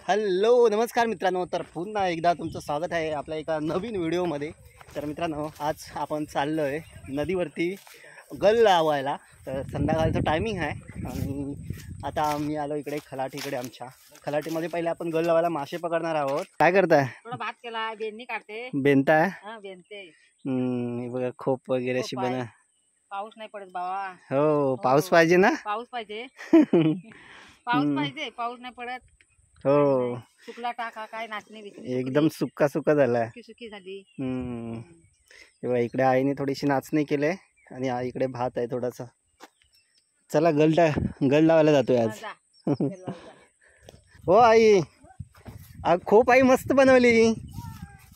Hello नमस्कार मित्रांनो, तर पुन्हा एकदा तुमचं स्वागत आहे आपल्या एका नवीन व्हिडिओमध्ये। तर मित्रांनो, आज आपण चाललो आहे नदीवरती गल लावायला। तर संध्याकाळचं टायमिंग आहे आणि आता आम्ही आलो इकडे खलाटीकडे। आमच्या खलाटीमध्ये पहिले आपण गल लावायला मासे पकडणार आहोत। काय करताय? थोडा भात केला, बेंनी काढते। बेनताय? हां बेनते। हे बघा खोप वगैरे अशी बना। पाऊस नाही पडत बाबा। हो पाऊस पाहिजे ना। पाऊस पाहिजे पाऊस नाही पडत। हो सुकला टाका काय नाचणी बिचणी एकदम सुक्का सुक्का झालाय। सुकी झाली। तेव्हा इकडे आईने थोडीशी नाचणी केले आणि इकडे भात आहे थोडासा। चला गल लावायला जातोय आज। हो आई, खोप आई मस्त बनवली।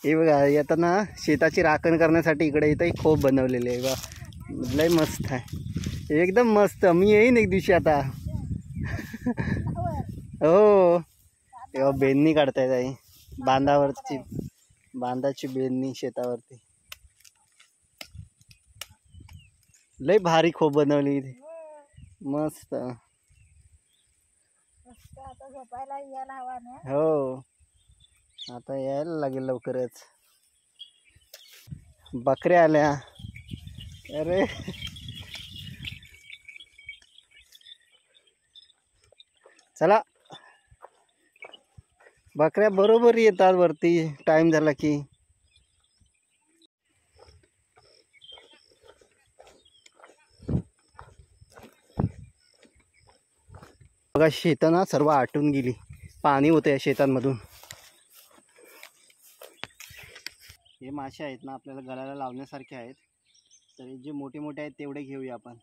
हे बघा येताना शेताची राखण करण्यासाठी इकडे इथे खोप बनवलेले आहे बघा, लय मस्त आहे, एकदम मस्त। मी येईन एक दिवशी आता। हो तेव्हा बेननी काढतायत आई, बांधाची बेननी शेतावरती। लय भारी खोप बनवली मस्त। हो आता यायला लागेल लवकरच। बकऱ्या आल्या। अरे चला, बकऱ्या बरोबर येतात वरती टाइम झाला की। बघा शेताना सर्व आटून गेली, पाणी होतं या शेतांमधून। हे मासे आहेत ना, आपल्याला गळाला लावण्यासारखे आहेत। तर जे मोठे मोठे आहेत तेवढे घेऊया आपण।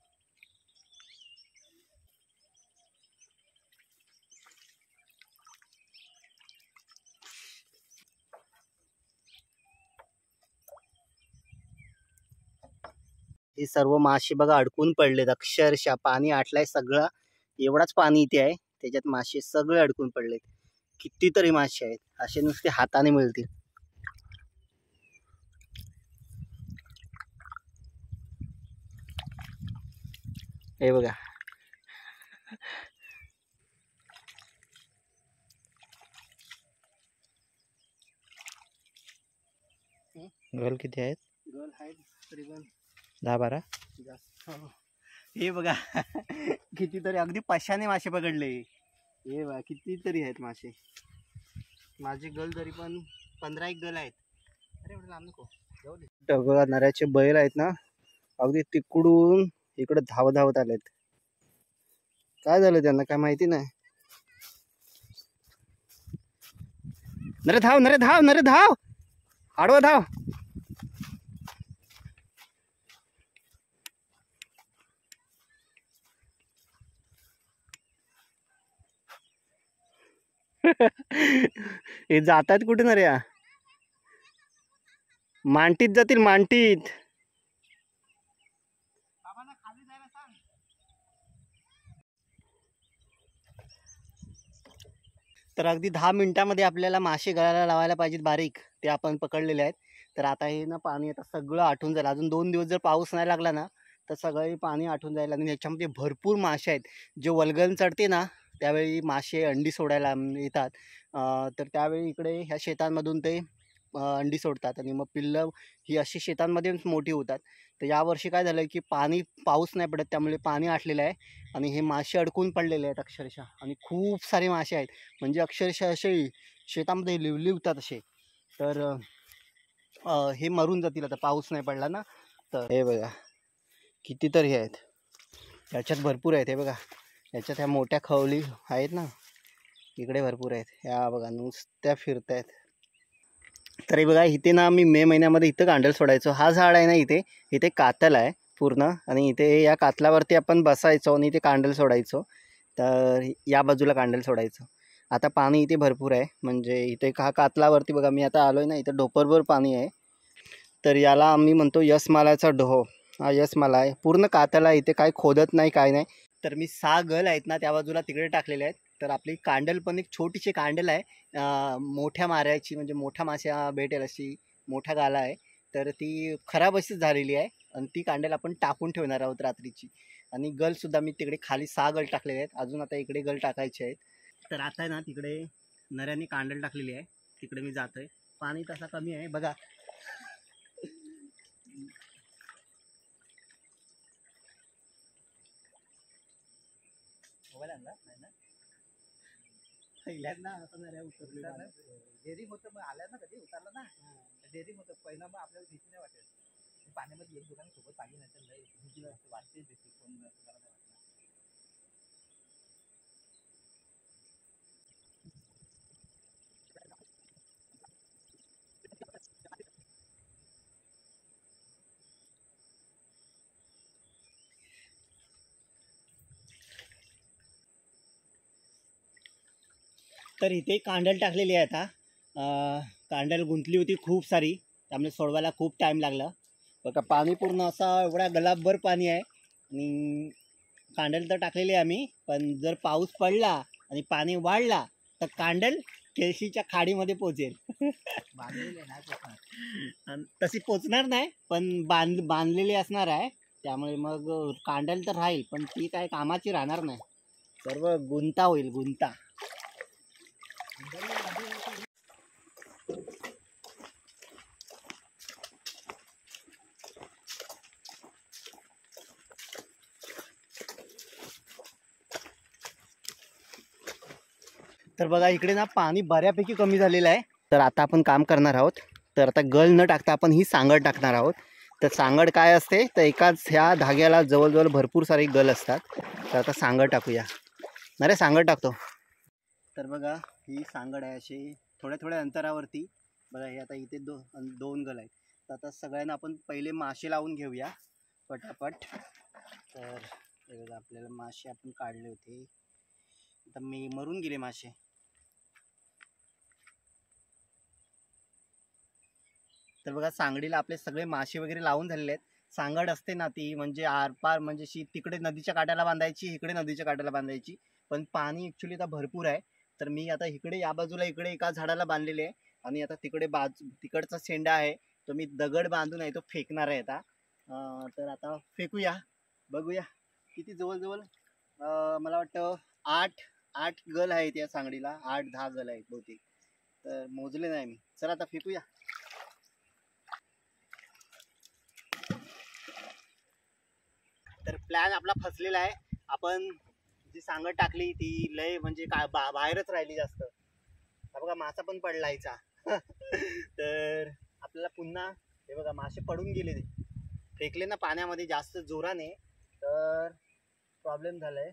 हे सर्व मासे बघा अडकून पडलेत अक्षरशः, पाणी आटलाय सगळं, एवढाच पाणी इथे आहे, त्याच्यात मासे सगळे अडकून पडलेत। कितीतरी मासे आहेत, असे नुसते हाताने मिळतील। हे बघा गल किती आहेत? गल आहेत तकरीबन 10-12 जास्त। हे बघा कितीतरी, अगदी पशाने मासे पकडले। हे बघा कितीतरी आहेत मासे। माझे गल तरी पण 15 गल आहेत। अरे एवढं लांब नको जाऊ दे। बघा नऱ्याचे बैल आहेत ना, अगदी तिकडून इकडे धावत आलेत। काय झालं त्यांना काय माहिती नाही। नरे धाव, आडवा धाव। हे जातात कुठे ना रे? मांडीत जातील, मांडीत। तर अगदी 10 मिनिटांमध्ये आपल्याला मासे गळाला लावायला पाहिजेत बारीक, ते आपण पकडलेले आहेत। तर आता हे ना पाणी आता सगळं आटून जाईल। अजून 2 दिवस जर पाऊस नाही लागला ना, तर सगळे पाणी आटून जाईल आणि याच्यामध्ये भरपूर मासे आहेत। जे वल्गन चढते ना, त्यावेळी मासे अंडी सोडायला येतात। तर त्यावेळी इकडे ह्या शेतांमधून ते अंडी सोडतात आणि मग पिल्लं ही अशी शेतांमध्ये मोठी होतात। तर यावर्षी काय झालं की पाऊस नाही पडत, त्यामुळे पाणी आटलेलं आहे आणि हे मासे अडकून पडलेले आहेत अक्षरशः। आणि खूप सारे मासे आहेत, म्हणजे अक्षरशः असे शेतामध्ये लिवतात असे। तर हे मरून जातील आता पाऊस नाही पडला ना। तर हे बघा कितीतरी आहेत, याच्यात भरपूर आहेत। हे बघा याच्यात ह्या मोठ्या खवली आहेत ना, इकडे भरपूर आहेत। ह्या बघा नुसत्या फिरतायत। तर हे बघा इथे ना, मी मे महिन्यामध्ये इथं कांडल सोडायचो। हा झाड आहे ना, इथे कातल आहे पूर्ण, आणि इथे या कातलावरती आपण बसायचो आणि इथे कांडल सोडायचो। तर या बाजूला कांडल सोडायचो। आता पाणी इथे भरपूर आहे, म्हणजे इथे हा कातलावरती बघा, मी आता आलोय ना, इथं डोपरभर पाणी आहे। तर याला आम्ही म्हणतो यशमालाचा डोह। हा यशमाला आहे, पूर्ण कातल आहे, इथे काय खोदत नाही काय नाही। तर मी 6 गल आहेत ना त्या बाजूला तिकडे टाकलेले आहेत। तर आपली कांडल पण एक छोटीशी कांडल आहे, मोठ्या माऱ्याची, म्हणजे मोठ्या माश्या भेटेल अशी मोठा गाला आहे। तर ती खराब अशीच झालेली आहे आणि ती कांडल आपण टाकून ठेवणार आहोत रात्रीची। आणि गलसुद्धा मी तिकडे खाली 6 गल टाकलेले आहेत, अजून आता इकडे गल टाकायचे आहेत। तर आता आहे ना तिकडे नऱ्यांनी कांडल टाकलेली आहे, तिकडे मी जातोय. पाणी तसा कमी आहे बघा. पहिल्यांदा आता नऱ्या उतरलेल्या डेअरिंग होतं, मग आल्या ना कधी उतरलं ना डेअरिंग होतं पहिला, मग आपल्याला भीती नाही वाटत. पाण्यामध्ये एक दुकान सोबत पाणी नाही तर लई भीती वाटते भीती कोण नाही वाटणार. तर इथे कांडल टाकलेली आहे आता. कांडल गुंतली होती खूप सारी, त्यामुळे सोडवायला खूप टाईम लागला. बघा पाणी पूर्ण असा एवढा गलाभर पाणी आहे. आणि कांडल तर टाकलेली आहे आम्ही, पण जर पाऊस पडला आणि पाणी वाढला तर कांडल केळशीच्या खाडीमध्ये पोचेल. बांधलेले नाही पोचणार. आणि तशी पोचणार नाही, पण बांधलेली असणार आहे. त्यामुळे मग कांडल तर राहील, पण ती काय कामाची राहणार नाही. सर्व गुंता होईल, गुंता. तर बघा इकडे ना पाणी बऱ्यापैकी कमी झालेलं आहे. तर आता आपण काम करणार आहोत. तर आता गळ न टाकता आपण ही सांगड टाकणार आहोत. तर सांगड काय असते, तर एकाच ह्या धाग्याला जवळजवळ भरपूर सारे गल असतात. तर आता सांगड टाकूया. अरे सांगड टाकतो. तर बघा ही सांगड आहे अशी थोड्या थोड्या अंतरावरती. बघा हे आता इथे दोन गल आहेत. तर आता सगळ्यांना आपण पहिले मासे लावून घेऊया पटापट. तर हे बघा आपल्याला मासे आपण काढले होते, आता मी मरून गेले मासे. तर बघा सांगडीला आपले सगळे मासे वगैरे लावून झालेले आहेत. सांगड असते ना ती म्हणजे आरपार म्हणजे तिकडे नदीच्या काठाला बांधायची, इकडे नदीच्या काठाला बांधायची. पण पाणी ॲक्च्युली आता भरपूर आहे. तर मी आता इकडे या बाजूला इकडे एका झाडाला बांधलेले आहे, आणि आता तिकडे तिकडचा शेंडा आहे तो मी दगड बांधून आहे तो फेकणार आहे आता. तर आता फेकूया, बघूया किती. जवळजवळ मला वाटतं 8 गल आहेत या सांगडीला, 8-10 गल आहेत बहुतेक. तर मोजले नाही मी. चला आता फेकूया. तर प्लॅन आपला फसलेला आहे. आपण जी सांगड टाकली ती लय म्हणजे काय बाहेरच राहिली जास्त. बघा मासा पण पडला हिचा. तर आपल्याला पुन्हा हे बघा मासे पडून गेले, ते फेकले ना पाण्यामध्ये जास्त जोराने, तर प्रॉब्लेम झालाय.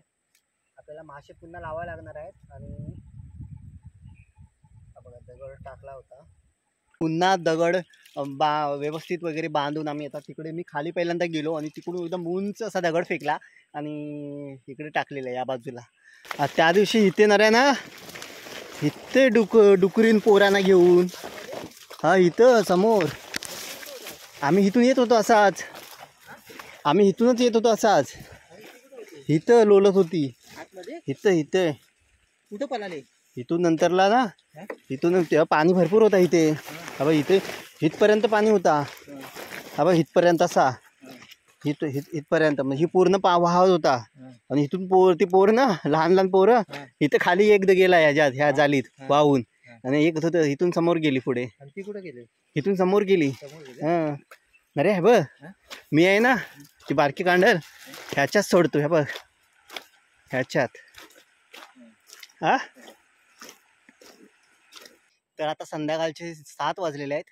आपल्याला मासे पुन्हा लावायला लागणार आहेत. आणि बघा दगड टाकला होता, पुन्हा दगड व्यवस्थित वगैरे बांधून आम्ही आता तिकडे मी खाली पहिल्यांदा गेलो आणि तिकडून एकदम उंच असा दगड फेकला आणि इकडे टाकलेला या बाजूला. त्या दिवशी इथे नऱ्या ना इथे डुकरीन पोरांना घेऊन, हा इथं समोर आम्ही इथून येत होतो असाच, आम्ही इथूनच येत होतो असाच. इथं लोलत होती, इथं इथं कुठं पळाले इथून नंतरला ना, इथून पाणी भरपूर होता इथे. हा इथे इथपर्यंत पाणी होता. हा इथपर्यंत असा इथपर्यंत म्हणजे ही पूर्ण वाहत होता. आणि इथून ती पोर ना लहान लहान पोरं इथं खाली एकदा गेला ह्या जालीत वाहून, आणि एक होतं इथून समोर गेली पुढे. ती कुठं गेले, इथून समोर गेली. हां अरे हे बघ मी आहे ना ती बारकी कांडल ह्याच्यात सोडतो, हे बघ ह्याच्यात. हा तर आता संध्याकाळचे 7 वाजलेले आहेत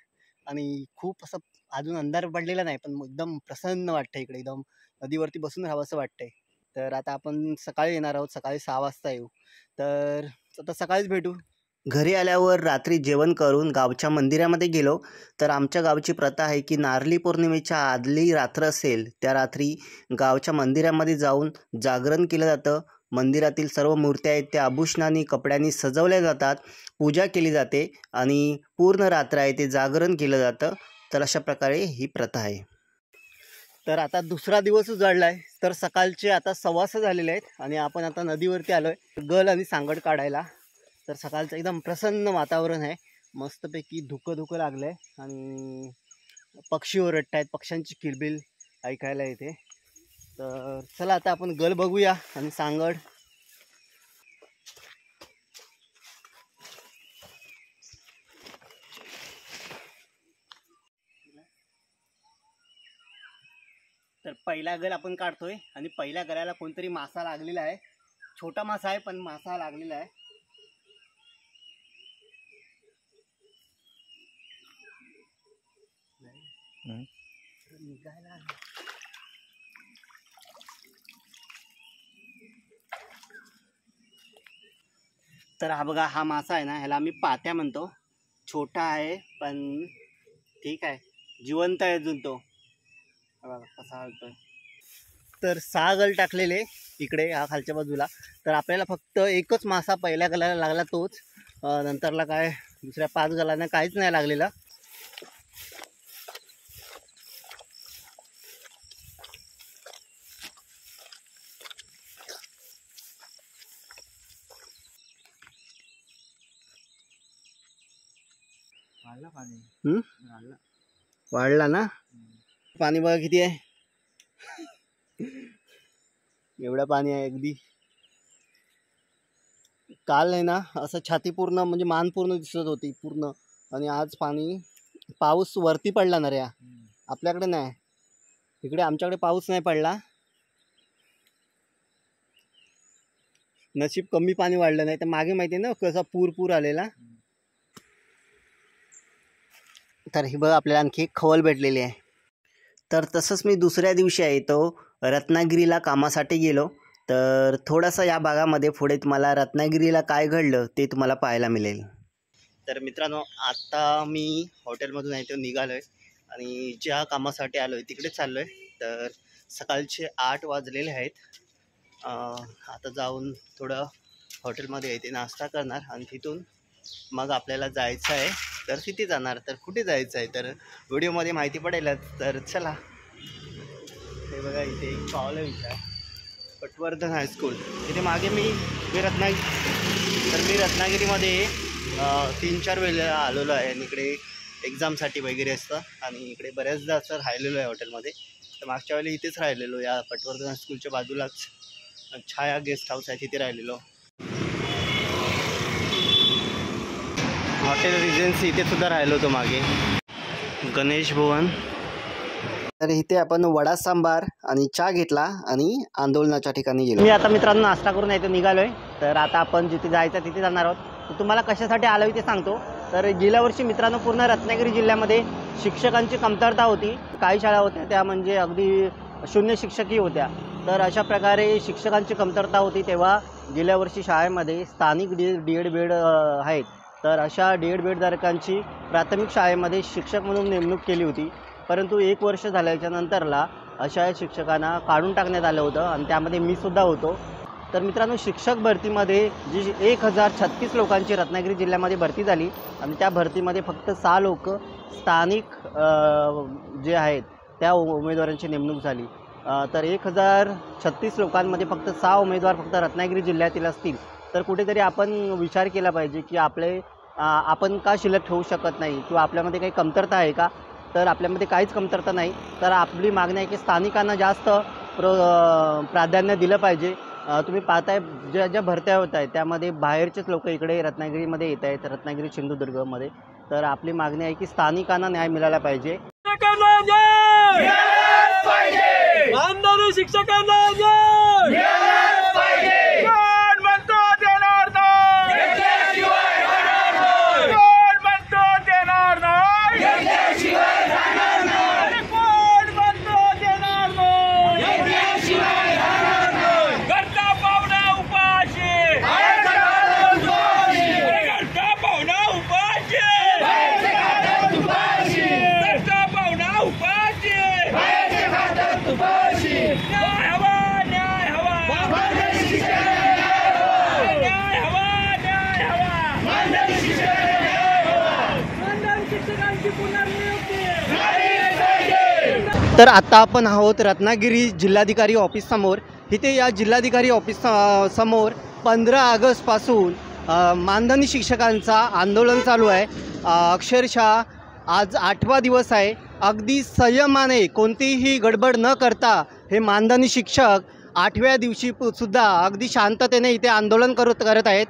आणि खूप असं अजून अंधार पडलेला नाही, पण एकदम प्रसन्न वाटतं इकडे. एकदम नदीवरती बसून राहावं असं वाटतंय. तर आता आपण सकाळी येणार आहोत, सकाळी 6 वाजता येऊ. तर आता सकाळीच भेटू. घरी आल्यावर रात्री जेवण करून गावच्या मंदिरामध्ये गेलो. तर आमच्या गावची प्रथा आहे की नारळी पौर्णिमेच्या आदली रात्र असेल त्या रात्री गावच्या मंदिरामध्ये जाऊन जागरण केलं जातं. मंदिरातील सर्व मूर्त्या आहेत त्या आभूषणांनी कपड्यांनी सजवल्या जातात, पूजा केली जाते आणि पूर्ण रात्र आहे ते जागरण केलं जातं. तर अशा प्रकारे ही प्रथा आहे. तर आता दुसरा दिवस उजाडला आहे. तर सकाळचे आता 6:15 झालेले आहेत आणि आपण आता नदीवरती आलो आहे गल आणि सांगड काढायला. तर सकाळचं एकदम प्रसन्न वातावरण आहे, मस्तपैकी धुकं लागलं आहे आणि पक्षी ओरडत आहेत, पक्ष्यांची किलबिल ऐकायला येते. तर चला आता आपण गल बघूया आणि सांगड. तर पहिला गल आपण काढतोय आणि पहिल्या गलाला कोणतरी मासा लागलेला आहे. छोटा मासा आहे पण मासा लागलेला आहे. निघायला तर हा बघा, हा मासा आहे ना, ह्याला आम्ही पात्या म्हणतो. छोटा आहे पण ठीक आहे, जिवंत आहे अजून तो. बघा कसा हलतोय. तर 6 गल टाकलेले इकडे हा खालच्या बाजूला. तर आपल्याला फक्त एकच मासा पहिल्या गलाला लागला, तोच. नंतरला काय दुसऱ्या 5 गलांना काहीच नाही लागलेलं. वाढला ना पाणी. बघा किती आहे. एवढं पाणी आहे अगदी. काल आहे ना असं छाती पूर्ण म्हणजे मान पूर्ण दिसत होती पूर्ण, आणि आज पाणी, पाऊस वरती पडला ना रे, आपल्याकडे नाही. इकडे आमच्याकडे पाऊस नाही पडला. नशीब कमी पाणी वाढलं नाही तर मागे माहिती आहे ना कसा पूर आलेला. तर ही बघ आपल्याला आणखी एक खवल भेटलेली आहे. तर तसंच मी दुसऱ्या दिवशी आहे तो रत्नागिरीला कामासाठी गेलो. तर थोडंसं या भागामध्ये पुढे तुम्हाला रत्नागिरीला काय घडलं ते तुम्हाला पाहायला मिळेल. तर मित्रांनो, आता मी हॉटेलमधून आहे तो निघालो आहे आणि ज्या कामासाठी आलो आहे तिकडे चाललो आहे. तर सकाळचे 8 वाजलेले आहेत. आता जाऊन थोडं हॉटेलमध्ये येते नाश्ता करणार आणि तिथून मग आपल्याला जायचं आहे. तर किती जाणार, तर कुठे जायचं आहे तर व्हिडिओमध्ये माहिती पडेलच. तर चला. हे बघा इथे एक कॉलेज आहे, पटवर्धन हायस्कूल. तिथे मागे मी रत्नागिरीमध्ये 3-4 वेळेला आलेलो आहे आणि इकडे एक्झामसाठी वगैरे असतं आणि इकडे बऱ्याचदा असं राहिलेलो आहे हॉटेलमध्ये. तर मागच्या वेळेला इथेच राहिलेलो, या पटवर्धन हायस्कूलच्या बाजूलाच छाया गेस्ट हाऊस आहे, तिथे राहिलेलो. हॉटेल रिजन्सी इथे सुद्धा राहिलो होतो मागे. गणेश भवन. तर इथे आपण वडा सांबार आणि चहा घेतला आणि आंदोलनाच्या ठिकाणी गेलो. मी आता मित्रांनो नाश्ता करून इथे निघालोय. तर आता आपण जिथे जायचं तिथे जाणार आहोत. तर तुम्हाला कशासाठी आलोय ते सांगतो. तर गेल्या वर्षी मित्रांनो पूर्ण रत्नागिरी जिल्ह्यामध्ये शिक्षकांची कमतरता होती. काही शाळा होत्या त्या म्हणजे अगदी शून्य शिक्षकही होत्या. तर अशा प्रकारे शिक्षकांची कमतरता होती. तेव्हा गेल्या वर्षी शाळेमध्ये स्थानिक D.Ed बेड आहेत. तर अशा D.Ed बेडधारकांची प्राथमिक शाळेमध्ये शिक्षक म्हणून नेमणूक केली होती. परंतु 1 वर्ष झाल्याच्या नंतरला अशा शिक्षकांना काढून टाकण्यात आलं होतं आणि त्यामध्ये मी सुद्धा होतो. तर मित्रांनो, शिक्षक भरतीमध्ये जी 1036 लोकांची रत्नागिरी जिल्ह्यामध्ये भरती झाली आणि त्या भरतीमध्ये फक्त 6 लोक स्थानिक जे आहेत त्या उमेदवारांची नेमणूक झाली. तर 1036 लोकांमध्ये फक्त 6 उमेदवार फक्त रत्नागिरी जिल्ह्यातील असतील. तर कुठेतरी आपण विचार केला पाहिजे की आपण का शिल्लक ठेवू शकत नाही किंवा आपल्यामध्ये काही कमतरता आहे का. तर आपल्यामध्ये काहीच कमतरता नाही. तर आपली मागणी आहे की स्थानिकांना जास्त प्राधान्य दिलं पाहिजे. तुम्ही पाहताय ज्या भरत्या होत आहेत त्यामध्ये बाहेरचेच लोक इकडे रत्नागिरीमध्ये येत आहेत, रत्नागिरी सिंधुदुर्गमध्ये. तर आपली मागणी आहे की स्थानिकांना न्याय मिळाला पाहिजे. शिक्षकांना तर आता आपण आहोत रत्नागिरी जिल्हाधिकारी ऑफिस समोर. इथे या जिल्हाधिकारी ऑफिस समोर 15 ऑगस्टपासून मानधनी शिक्षकांचा आंदोलन चालू आहे. अक्षरशः आज 8वा दिवस आहे. अगदी संयमाने कोणतीही गडबड न करता हे मानधनी शिक्षक 8व्या दिवशी सुद्धा अगदी शांततेने इथे आंदोलन करत आहेत.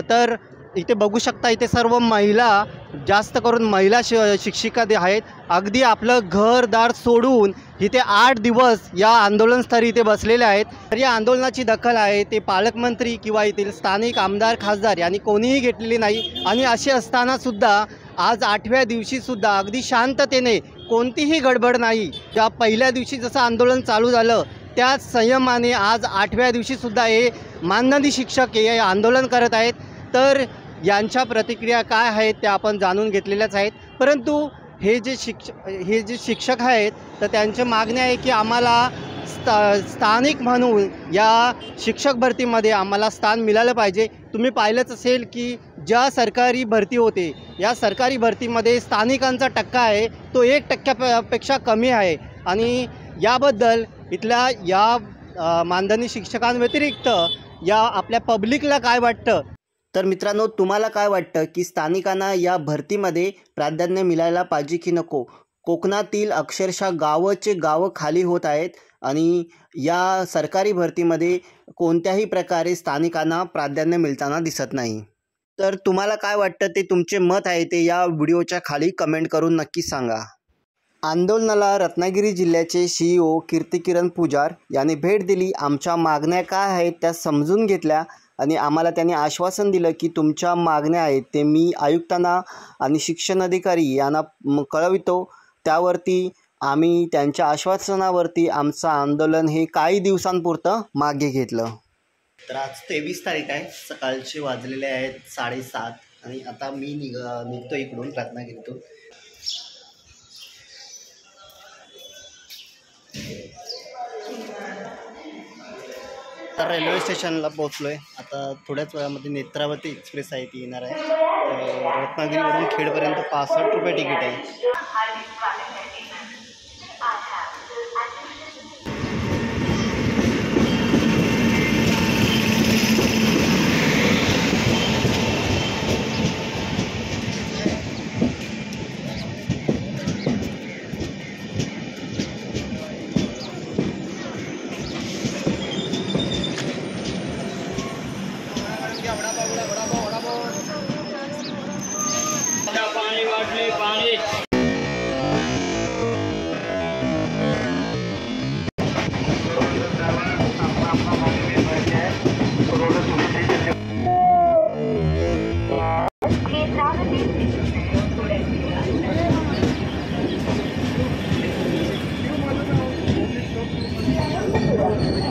तर इथे बघू शकता, इथे सर्व महिला, जास्त करून महिला शिक्षिका आहेत. अगदी आपलं घरदार सोडून इथे 8 दिवस या आंदोलनस्थळी इथे बसलेले आहेत. तर या आंदोलनाची दखल आहे ते पालकमंत्री किंवा येथील स्थानिक आमदार खासदार यांनी कोणीही घेतलेली नाही. आणि असे असतानासुद्धा आज 8व्या दिवशीसुद्धा अगदी शांततेने, कोणतीही गडबड नाही. ज्या पहिल्या दिवशी जसं आंदोलन चालू झालं त्याच संयमाने आज 8व्या दिवशीसुद्धा हे माननीय शिक्षक हे आंदोलन करत आहेत. तर यांच्या प्रतिक्रिया काय आहेत त्या आपण जाणून घेतलेल्याच आहेत. परंतु हे जे शिक्षक आहेत तर त्यांची मागणी आहे की आम्हाला स्थानिक म्हणून या शिक्षक भरतीमध्ये आम्हाला स्थान मिळालं पाहिजे. तुम्ही पाहिलंच असेल की ज्या सरकारी भरती होते या सरकारी भरतीमध्ये स्थानिकांचा टक्का आहे तो 1% कमी आहे. आणि याबद्दल इथल्या या मानधनी शिक्षकांव्यतिरिक्त या आपल्या पब्लिकला काय वाटतं? तर मित्रांनो, तुम्हाला काय वाटतं की स्थानिकांना या भरतीमध्ये प्राधान्य मिळायला पाहिजे की नको? कोकणातील अक्षरशः गावं खाली होत आहेत आणि या सरकारी भरतीमध्ये कोणत्याही प्रकारे स्थानिकांना प्राधान्य मिळताना दिसत नाही. तर तुम्हाला काय वाटतं ते तुमचे मत आहे ते या व्हिडिओच्या खाली कमेंट करून नक्की सांगा. आंदोलनाला रत्नागिरी जिल्ह्याचे CEO कीर्तिकिरण पुजार यांनी भेट दिली. आमच्या मागण्या काय आहेत त्या समजून घेतल्या आणि आम्हाला त्यांनी आश्वासन दिलं की तुमच्या मागण्या आहेत ते मी आयुक्तांना आणि शिक्षण अधिकारी यांना कळवितो. त्यावरती आम्ही त्यांच्या आश्वासनावरती आमचं आंदोलन हे काही दिवसांपुरतं मागे घेतलं. तर आज 23 तारीख आहे. सकाळचे वाजलेले आहेत 7:30 आणि आता मी निघतो इकडून रत्नागिरीतून. तर रेल्वे स्टेशनला पोहोचलो आहे. आता थोड्याच वेळामध्ये नेत्रावती एक्सप्रेस आहे ती येणार आहे. रत्नागिरीवरून खेडपर्यंत 65 रुपये तिकीट आहे.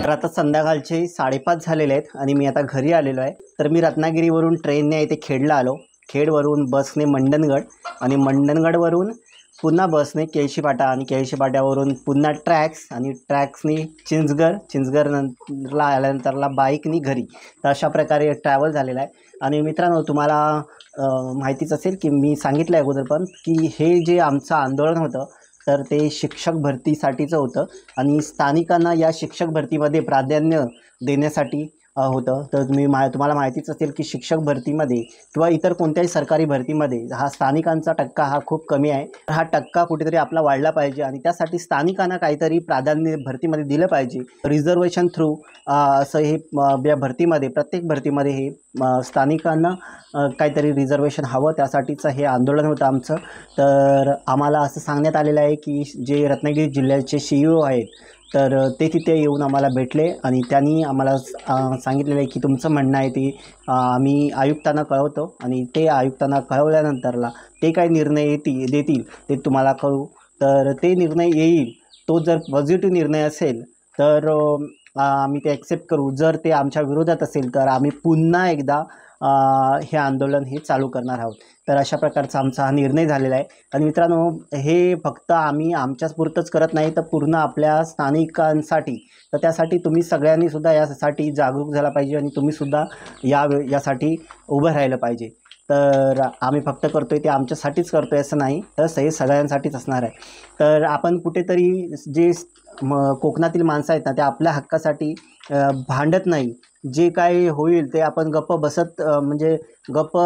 तर आता संध्याकाळचे 5:30 झालेले आहेत आणि मी आता घरी आलेलो आहे. तर मी रत्नागिरीवरून ट्रेनने इथे खेडला आलो. खेडवरून बसने मंडणगड आणि मंडणगडवरून पुन्हा बसने केळशीपाटा आणि केळशीपाट्यावरून पुन्हा ट्रॅक्स आणि ट्रॅक्सनी चिंचगडला आल्यानंतरला बाईकनी घरी. तर अशा प्रकारे ट्रॅव्हल झालेला आहे. आणि मित्रांनो, तुम्हाला माहितीच असेल की मी सांगितलं आहे अगोदर पण की हे जे आमचं आंदोलन होतं तर ते शिक्षक भरतीसाठीचं होतं आणि स्थानिकांना या शिक्षक भरतीमध्ये प्राधान्य देण्यासाठी होतं. तर तुम्हाला माहितीच असेल की शिक्षक भरतीमध्ये किंवा इतर कोणत्याही सरकारी भरतीमध्ये हा स्थानिकांचा टक्का हा खूप कमी आहे. हा टक्का कुठेतरी आपला वाढला पाहिजे आणि त्यासाठी स्थानिकांना काहीतरी प्राधान्य भरतीमध्ये दिलं पाहिजे. रिझर्वेशन थ्रू असं हे या भरतीमध्ये, प्रत्येक भरतीमध्ये हे स्थानिकांना काहीतरी रिझर्वेशन हवं, त्यासाठीचं हे आंदोलन होतं आमचं. तर आम्हाला असं सांगण्यात आलेलं आहे की जे रत्नागिरी जिल्ह्याचे CEO आहेत तर ते तिथे येऊन आम्हाला भेटले आणि त्यांनी आम्हाला सांगितलेलं आहे की तुमचं म्हणणं आहे ते आम्ही आयुक्तांना कळवतो आणि ते आयुक्तांना कळवल्यानंतरला ते काय निर्णय देतील ते तुम्हाला कळू. तर ते निर्णय येईल, तो जर पॉझिटिव्ह निर्णय असेल तर आम्ही ते ॲक्सेप्ट करू. जर ते आमच्या विरोधात असेल तर आम्ही पुन्हा एकदा हे आंदोलन हे चालू करणार आहोत. तर अशा प्रकारचा आमचा हा निर्णय झालेला आहे. आणि मित्रांनो, हे फक्त आम्ही आमच्याच पुरतंच करत नाही तर पूर्ण आपल्या स्थानिकांसाठी. तर त्यासाठी तुम्ही सगळ्यांनीसुद्धा यासाठी जागरूक झाला पाहिजे आणि तुम्हीसुद्धा यासाठी उभं राहिलं पाहिजे. तर आम्ही फक्त करतो आहे ते आमच्यासाठीच करतो आहे असं नाही, तर हे सगळ्यांसाठीच असणार आहे. तर आपण कुठेतरी जे कोकणातील माणसं आहेत ना ते आपल्या हक्कासाठी भांडत नाही. जे काही होईल ते आपण गप्प बसत म्हणजे गप्प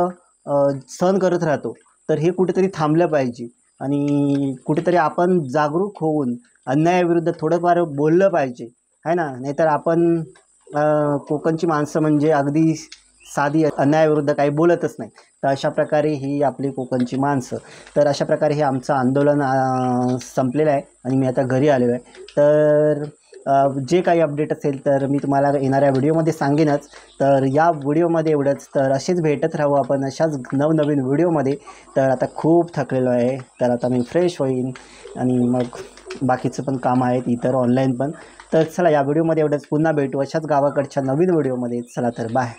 सहन करत राहतो. तर हे कुठेतरी थांबलं पाहिजे आणि कुठेतरी आपण जागरूक होऊन अन्यायाविरुद्ध थोडंफार बोललं पाहिजे, आहे ना. नाहीतर आपण कोकणची माणसं म्हणजे अगदी साधी अन्यायाविरुद्ध काही बोलतच नाही. तर अशा प्रकारे ही आपली कोकणची माणसं. तर अशा प्रकारे हे आमचं आंदोलन संपलेलं आहे आणि मी आता घरी आलेलो आहे. तर जे काही अपडेट असेल तर मी तुम्हाला येणाऱ्या व्हिडिओमध्ये सांगेनच. तर या व्हिडिओमध्ये एवढंच. तर असेच भेटत राहू आपण अशाच नवनवीन व्हिडिओमध्ये. तर आता खूप थकलेलो आहे. तर आता मी फ्रेश होईन आणि मग बाकीचं पण काम आहेत इतर ऑनलाईन पण. तर चला या व्हिडिओमध्ये एवढंच. पुन्हा भेटू अशाच गावाकडच्या नवीन व्हिडिओमध्ये. चला तर बाय.